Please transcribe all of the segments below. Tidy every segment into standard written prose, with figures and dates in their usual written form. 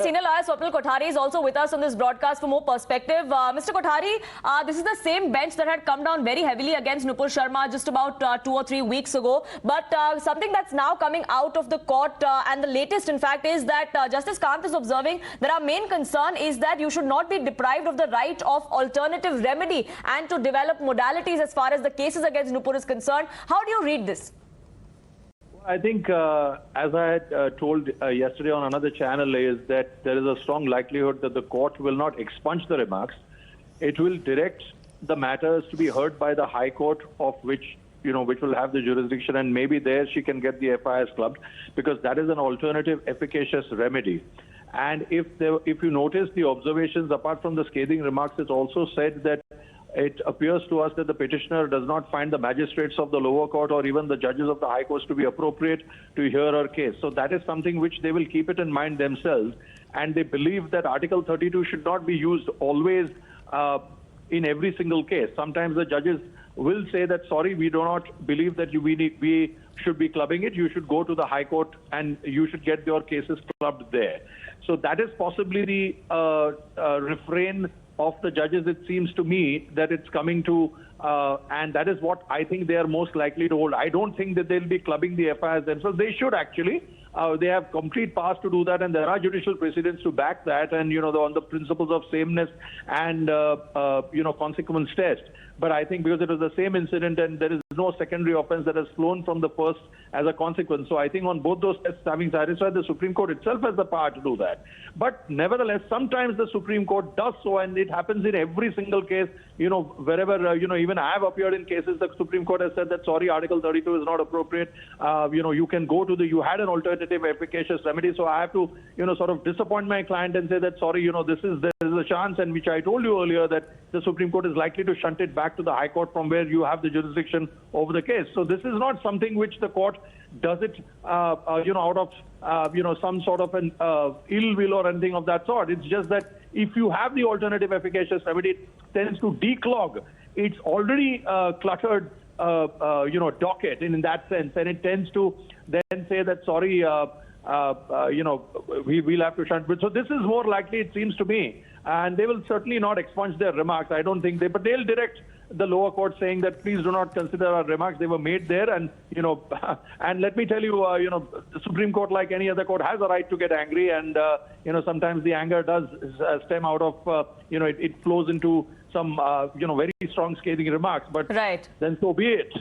Senior lawyer Swapnil Kothari is also with us on this broadcast for more perspective. Mr. Kothari, this is the same bench that had come down very heavily against Nupur Sharma just about 2 or 3 weeks ago. But something that's now coming out of the court, and the latest, in fact, is that Justice Kant is observing that our main concern is that you should not be deprived of the right of alternative remedy and to develop modalities as far as the cases against Nupur is concerned. How do you read this? I think, as I had told yesterday on another channel, is that there is a strong likelihood that the court will not expunge the remarks. It will direct the matters to be heard by the High Court, of which will have the jurisdiction, and maybe there she can get the FIRs clubbed, because that is an alternative efficacious remedy. And if you notice the observations, apart from the scathing remarks, it's also said that it appears to us that the petitioner does not find the magistrates of the lower court or even the judges of the high courts to be appropriate to hear her case. So that is something which they will keep it in mind themselves. And they believe that Article 32 should not be used always in every single case. Sometimes the judges will say that, sorry, we do not believe that we should be clubbing it. You should go to the high court and you should get your cases clubbed there. So that is possibly the refrain of the judges, it seems to me, that it's coming to, and that is what I think they are most likely to hold. I don't think that they'll be clubbing the FIRs themselves. They should actually. They have complete powers to do that, and there are judicial precedents to back that, and on the principles of sameness and consequence test. But I think because it was the same incident and there is no secondary offense that has flown from the first as a consequence. So I think on both those tests, having satisfied, the Supreme Court itself has the power to do that. But nevertheless, sometimes the Supreme Court does so, and it happens in every single case. Wherever, even I have appeared in cases, the Supreme Court has said that, sorry, Article 32 is not appropriate. You can go to you had an alternative efficacious remedy. So I have to, sort of disappoint my client and say that, sorry, there is a chance, and which I told you earlier, that the Supreme Court is likely to shunt it back to the High Court from where you have the jurisdiction over the case. So this is not something which the court does it, out of, some sort of an ill will or anything of that sort. It's just that if you have the alternative efficacious remedy, it tends to declog. It's already cluttered, docket in that sense, and it tends to then say that, sorry, we'll have to shunt. So this is more likely, it seems to me, and they will certainly not expunge their remarks. I don't think but they'll direct the lower court saying that please do not consider our remarks. They were made there, and and let me tell you, the Supreme Court, like any other court, has a right to get angry, and sometimes the anger does stem out of it flows into some very strong scathing remarks. But then so be it.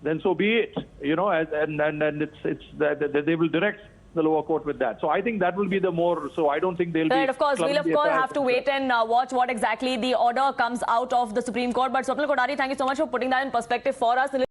Then so be it. And it's that they will direct the lower court with that. So I think that will be the more, so I don't think they'll be... Of course, we'll of course have to wait and watch what exactly the order comes out of the Supreme Court. But Swapnil Kothari, thank you so much for putting that in perspective for us.